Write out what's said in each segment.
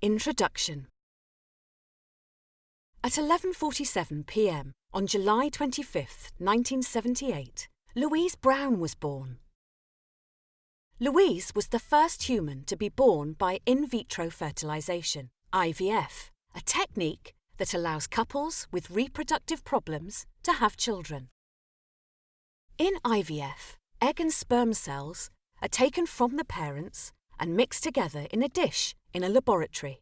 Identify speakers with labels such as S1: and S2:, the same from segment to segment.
S1: Introduction. At 11:47 p.m. on July 25, 1978, Louise Brown was born. Louise was the first human to be born by in vitro fertilization, IVF, a technique that allows couples with reproductive problems to have children. In IVF, egg and sperm cells are taken from the parents and mixed together in a dish in a laboratory.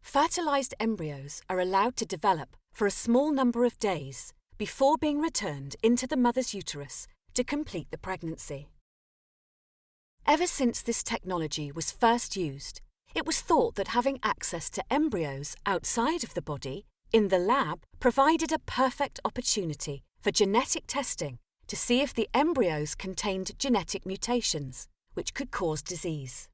S1: Fertilized embryos are allowed to develop for a small number of days before being returned into the mother's uterus to complete the pregnancy. Ever since this technology was first used, it was thought that having access to embryos outside of the body, in the lab, provided a perfect opportunity for genetic testing to see if the embryos contained genetic mutations, which could cause disease.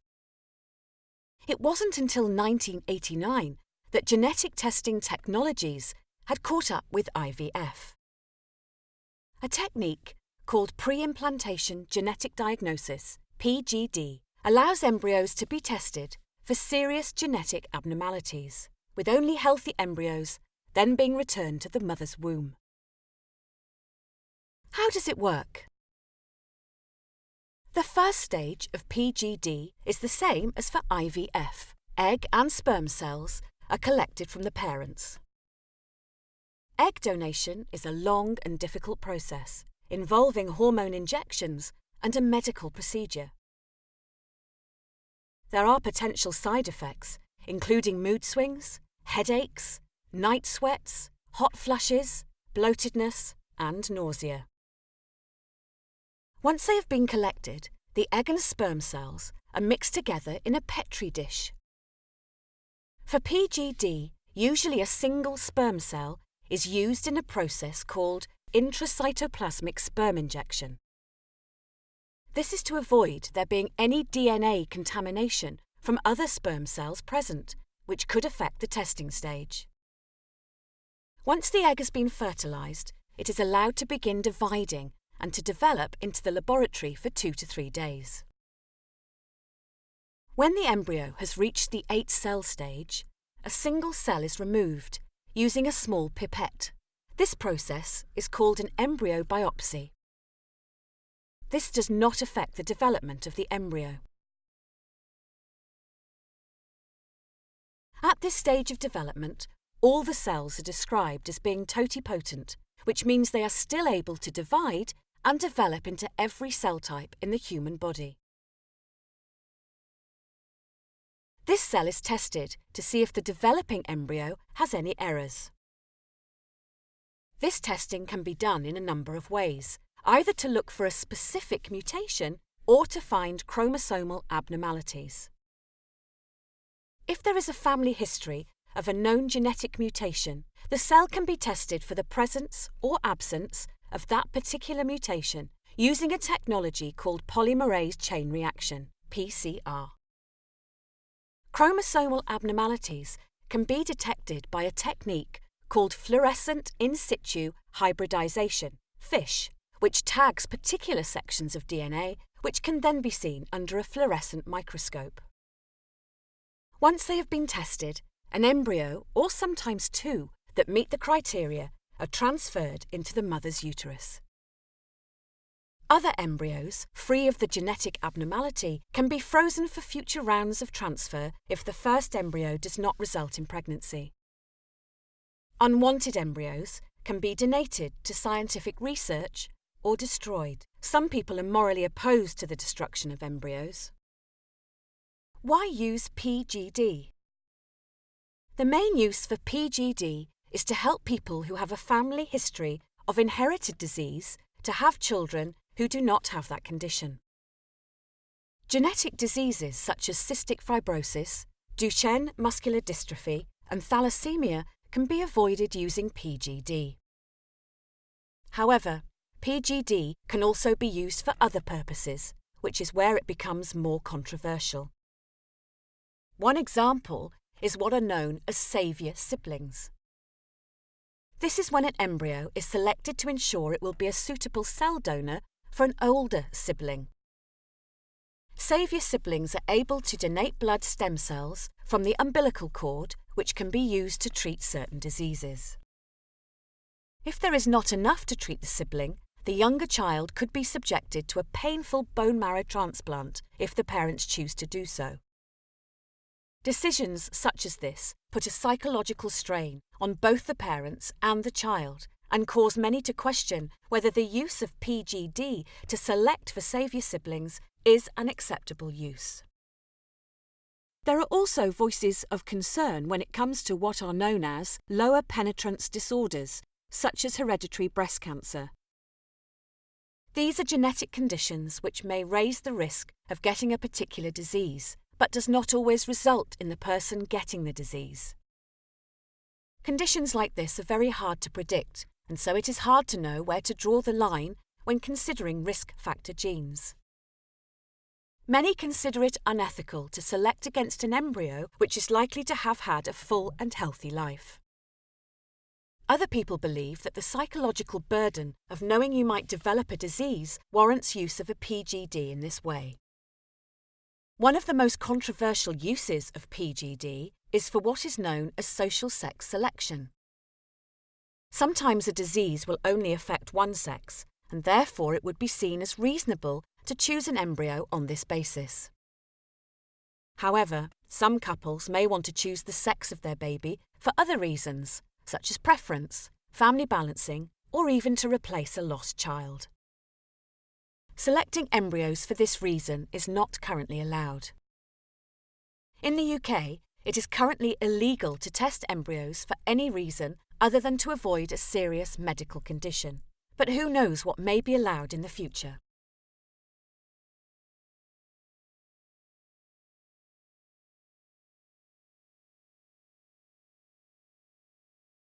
S1: It wasn't until 1989 that genetic testing technologies had caught up with IVF. A technique called pre-implantation genetic diagnosis, PGD, allows embryos to be tested for serious genetic abnormalities, with only healthy embryos then being returned to the mother's womb. How does it work? The first stage of PGD is the same as for IVF. Egg and sperm cells are collected from the parents. Egg donation is a long and difficult process, involving hormone injections and a medical procedure. There are potential side effects, including mood swings, headaches, night sweats, hot flushes, bloatedness, and nausea. Once they have been collected, the egg and sperm cells are mixed together in a Petri dish. For PGD, usually a single sperm cell is used in a process called intracytoplasmic sperm injection. This is to avoid there being any DNA contamination from other sperm cells present, which could affect the testing stage. Once the egg has been fertilized, it is allowed to begin dividing and to develop into the laboratory for 2 to 3 days. When the embryo has reached the 8-cell stage, a single cell is removed using a small pipette. This process is called an embryo biopsy. This does not affect the development of the embryo. At this stage of development, all the cells are described as being totipotent, which means they are still able to divide and develop into every cell type in the human body. This cell is tested to see if the developing embryo has any errors. This testing can be done in a number of ways, either to look for a specific mutation or to find chromosomal abnormalities. If there is a family history of a known genetic mutation, the cell can be tested for the presence or absence of that particular mutation using a technology called polymerase chain reaction, PCR. Chromosomal abnormalities can be detected by a technique called fluorescent in situ hybridization, FISH, which tags particular sections of DNA which can then be seen under a fluorescent microscope. Once they have been tested, an embryo, or sometimes two, that meet the criteria are transferred into the mother's uterus. Other embryos, free of the genetic abnormality, can be frozen for future rounds of transfer if the first embryo does not result in pregnancy. Unwanted embryos can be donated to scientific research or destroyed. Some people are morally opposed to the destruction of embryos. Why use PGD? The main use for PGD is to help people who have a family history of inherited disease to have children who do not have that condition. Genetic diseases such as cystic fibrosis, Duchenne muscular dystrophy, and thalassemia can be avoided using PGD. However, PGD can also be used for other purposes, which is where it becomes more controversial. One example is what are known as saviour siblings. This is when an embryo is selected to ensure it will be a suitable cell donor for an older sibling. Saviour siblings are able to donate blood stem cells from the umbilical cord, which can be used to treat certain diseases. If there is not enough to treat the sibling, the younger child could be subjected to a painful bone marrow transplant if the parents choose to do so. Decisions such as this put a psychological strain on both the parents and the child and cause many to question whether the use of PGD to select for saviour siblings is an acceptable use. There are also voices of concern when it comes to what are known as lower penetrance disorders, such as hereditary breast cancer. These are genetic conditions which may raise the risk of getting a particular disease, but does not always result in the person getting the disease. Conditions like this are very hard to predict, and so it is hard to know where to draw the line when considering risk factor genes. Many consider it unethical to select against an embryo which is likely to have had a full and healthy life. Other people believe that the psychological burden of knowing you might develop a disease warrants use of a PGD in this way. One of the most controversial uses of PGD is for what is known as social sex selection. Sometimes a disease will only affect one sex, and therefore it would be seen as reasonable to choose an embryo on this basis. However, some couples may want to choose the sex of their baby for other reasons, such as preference, family balancing, or even to replace a lost child. Selecting embryos for this reason is not currently allowed. In the UK, it is currently illegal to test embryos for any reason other than to avoid a serious medical condition, but who knows what may be allowed in the future.